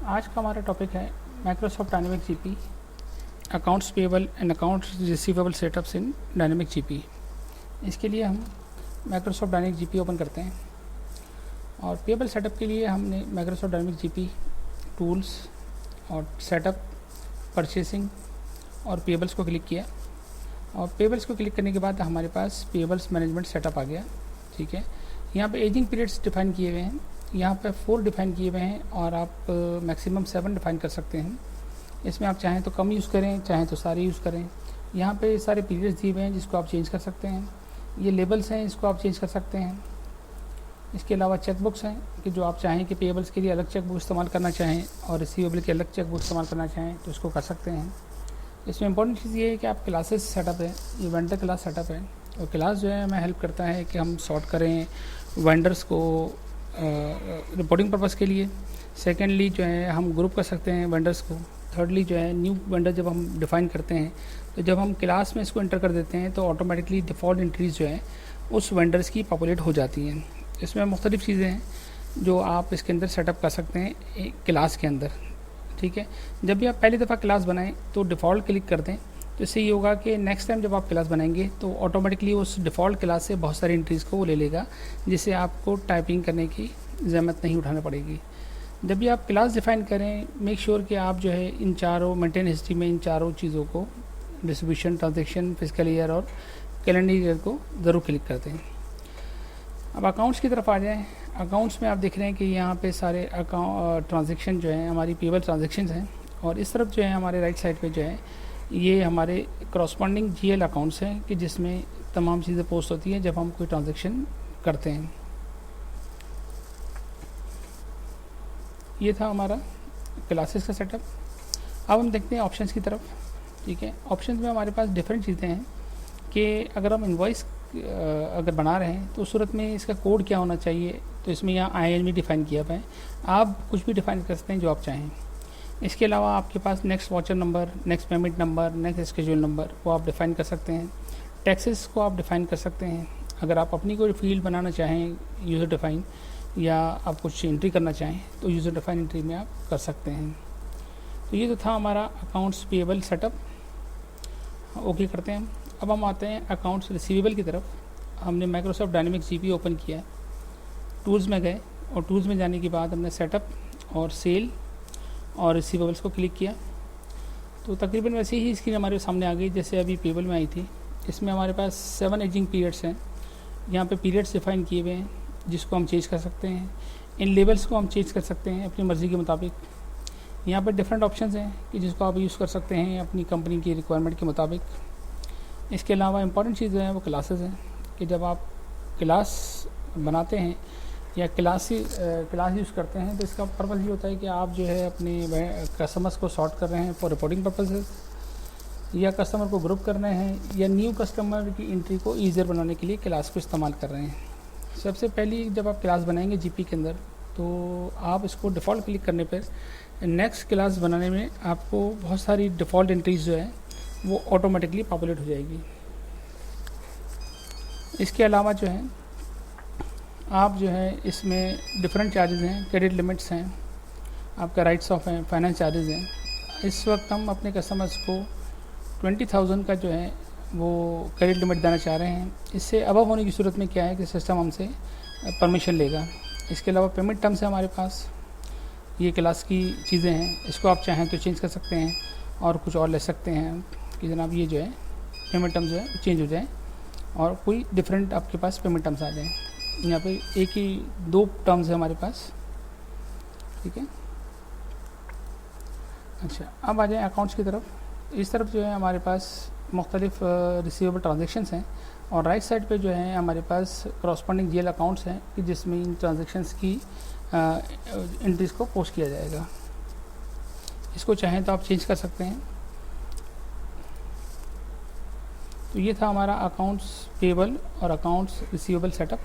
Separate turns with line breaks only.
आज का हमारा टॉपिक है Microsoft dynamic GP accounts payable and accounts receivable setups in dynamic GP. इसके लिए हम माइक्रोसॉफ्ट डायनेमिक जीपी ओपन करते हैं और पेबल सेटअप के लिए हमने माइक्रोसॉफ्ट डायनेमिक जीपी टूल्स और सेटअप परचेसिंग और पेबल्स को क्लिक किया और पेबल्स को क्लिक करने के बाद हमारे पास पेबल्स मैनेजमेंट सेटअप आ गया। ठीक है, यहाँ पे एजिंग पीरियड्स डिफाइन किए हुए हैं, यहाँ पे 4 डिफाइन किए हुए हैं और आप मैक्सिमम 7 डिफाइन कर सकते हैं। इसमें आप चाहें तो कम यूज़ करें, चाहें तो सारे यूज़ करें। यहाँ पे सारे पीरियड्स दिए हुए हैं जिसको आप चेंज कर सकते हैं। ये लेबल्स हैं, इसको आप चेंज कर सकते हैं। इसके अलावा चेकबुक्स हैं कि जो आप चाहें कि पेबल्स के लिए अलग चेकबुक इस्तेमाल करना चाहें और रिसीवेबल के अलग चेकबुक इस्तेमाल करना चाहें तो इसको कर सकते हैं। इसमें इंपॉर्टेंट चीज़ ये है कि आप क्लासेस सेटअप है, ये वेंडर क्लास सेटअप है और क्लास जो है हमें हेल्प करता है कि हम सॉर्ट करें वेंडर्स को रिपोर्टिंग पर्पज़ के लिए। सेकेंडली जो है हम ग्रुप कर सकते हैं वेंडर्स को। थर्डली जो है न्यू वेंडर जब हम डिफ़ाइन करते हैं तो जब हम क्लास में इसको एंटर कर देते हैं तो ऑटोमेटिकली डिफ़ॉल्ट एंट्रीज जो है उस वेंडर्स की पॉपुलेट हो जाती हैं। इसमें मुख्तलिफ़ चीज़ें हैं जो आप इसके अंदर सेटअप कर सकते हैं एक क्लास के अंदर। ठीक है, जब भी आप पहली दफ़ा क्लास बनाएं तो डिफ़ॉल्ट क्लिक कर दें, तो इससे ये होगा कि नेक्स्ट टाइम जब आप क्लास बनाएंगे तो ऑटोमेटिकली उस डिफ़ॉल्ट क्लास से बहुत सारी एंट्रीज़ को वो ले लेगा, जिससे आपको टाइपिंग करने की ज़हमत नहीं उठाना पड़ेगी। जब भी आप क्लास डिफ़ाइन करें मेक श्योर कि आप जो है इन चारों मेंटेन हिस्ट्री में इन चारों चीज़ों को डिस्ट्रीब्यूशन, ट्रांजेक्शन, फिजिकल ईयर और कैलेंडर ईयर को ज़रूर क्लिक करते हैं। अब अकाउंट्स की तरफ आ जाएं। अकाउंट्स में आप देख रहे हैं कि यहाँ पे सारे अकाउंट ट्रांजेक्शन जो है हमारी पेबल ट्रांजेक्शन हैं और इस तरफ जो है हमारे राइट साइड पे जो है ये हमारे करस्पॉन्डिंग जीएल अकाउंट्स हैं कि जिसमें तमाम चीज़ें पोस्ट होती हैं जब हम कोई ट्रांजेक्शन करते हैं। ये था हमारा क्लासेस का सेटअप। अब हम देखते हैं ऑप्शंस की तरफ। ठीक है, ऑप्शंस में हमारे पास डिफरेंट चीज़ें हैं कि अगर हम इनवॉइस अगर बना रहे हैं तो उस सूरत में इसका कोड क्या होना चाहिए, तो इसमें यहाँ INV डिफ़ाइन किया हुआ है। आप कुछ भी डिफ़ाइन कर सकते हैं जो आप चाहें। इसके अलावा आपके पास next voucher number, next payment number, next schedule number वो आप डिफ़ाइन कर सकते हैं। टैक्सेस को आप डिफ़ाइन कर सकते हैं। अगर आप अपनी कोई फील्ड बनाना चाहें यूज़र डिफ़ाइन या आप कुछ एंट्री करना चाहें तो यूज़र डिफ़ाइन एंट्री में आप कर सकते हैं। तो ये तो था हमारा अकाउंट्स पेबल सेटअप। ओके करते हैं। अब हम आते हैं अकाउंट्स रिसीवेबल की तरफ। हमने माइक्रोसॉफ्ट डायनेमिक जीपी ओपन किया, टूल्स में गए और टूल्स में जाने के बाद हमने सेटअप और सेल और रिसीवेबल्स को क्लिक किया तो तकरीबन वैसे ही स्क्रीन हमारे सामने आ गई जैसे अभी पेबल में आई थी। इसमें हमारे पास 7 एजिंग पीरियड्स हैं। यहाँ पे पीरियड्स डिफाइन किए हुए हैं जिसको हम चेंज कर सकते हैं। इन लेवल्स को हम चेंज कर सकते हैं अपनी मर्ज़ी के मुताबिक। यहाँ पर डिफरेंट ऑप्शंस हैं कि जिसको आप यूज़ कर सकते हैं अपनी कंपनी की रिक्वायरमेंट के मुताबिक। इसके अलावा इंपॉर्टेंट चीज़ है वो क्लासेस हैं कि जब आप क्लास बनाते हैं या क्लास यूज़ करते हैं तो इसका पर्पज़ ये होता है कि आप जो है अपने कस्टमर्स को सॉर्ट कर रहे हैं फॉर रिपोर्टिंग पर्पसेस, या कस्टमर को ग्रुप कर रहे हैं, या न्यू कस्टमर की एंट्री को ईजियर बनाने के लिए क्लास को इस्तेमाल कर रहे हैं। सबसे पहली जब आप क्लास बनाएंगे जीपी के अंदर तो आप इसको डिफ़ॉल्ट क्लिक करने पर नेक्स्ट क्लास बनाने में आपको बहुत सारी डिफ़ॉल्ट एंट्रीज जो है वो ऑटोमेटिकली पॉपुलेट हो जाएगी। इसके अलावा जो है आप जो है इसमें डिफरेंट चार्जेस हैं, क्रेडिट लिमिट्स हैं, आपका राइट्स ऑफ हैं, फाइनेंस चार्जेस हैं। इस वक्त हम अपने कस्टमर्स को 20,000 का जो है वो क्रेडिट लिमिट देना चाह रहे हैं। इससे अबव होने की सूरत में क्या है कि सिस्टम हमसे परमिशन लेगा। इसके अलावा पेमेंट टर्म्स है हमारे पास, ये क्लास की चीज़ें हैं, इसको आप चाहें तो चेंज कर सकते हैं और कुछ और ले सकते हैं कि जनाब ये जो है पेमेंट टर्म्स जो है चेंज हो जाए और कोई डिफरेंट आपके पास पेमेंट टर्म्स आ जाएँ। यहाँ पे एक ही 2 टर्म्स है हमारे पास। ठीक है, अच्छा अब आ जाए अकाउंट्स की तरफ। इस तरफ जो है हमारे पास मुख्तलिफ रिसीवेबल ट्रांजेक्शन्स हैं और राइट साइड पे जो है हमारे पास करस्पॉन्डिंग जीएल अकाउंट्स हैं कि जिसमें इन ट्रांजेक्शन्स की एंट्रीज़ को पोस्ट किया जाएगा। इसको चाहें तो आप चेंज कर सकते हैं। तो ये था हमारा अकाउंट्स पेबल और अकाउंट्स रिसीवेबल सेटअप।